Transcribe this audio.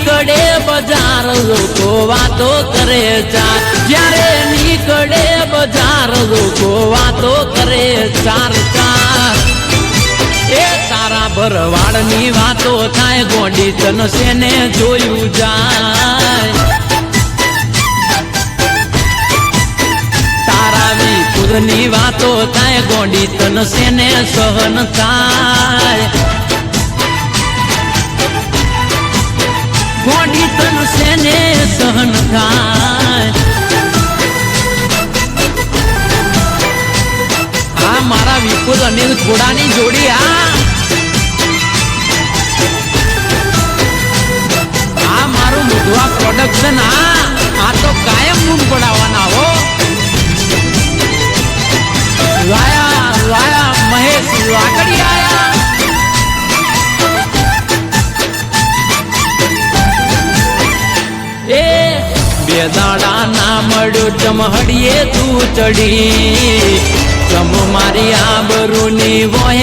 નીકળે બજાર લોકો વાતો કરે ચાર જ્યારે નીકળે બજાર લોકો વાતો કરે ચાર ચાર એ તારા ભરવાડની વાતો થાય ગોડી તનસે ને જોયું જાય તારા વિપુરની વાતો થાય ગોડી તનસે ને સહન થાય ગોડી તનસે ને સહન થાય આ મારા વિપુલ અનિલ ઘોડાની જોડી આ મારું મુઢવા પ્રોડક્શન આ તો કાયમ મૂમ પડાવવાના હો લાયા મહેશ લાકડી આયા એ બે દાડા ના મળ્યો ચમહડીએ તું ચડી ચમ મારી આબરૂની વહે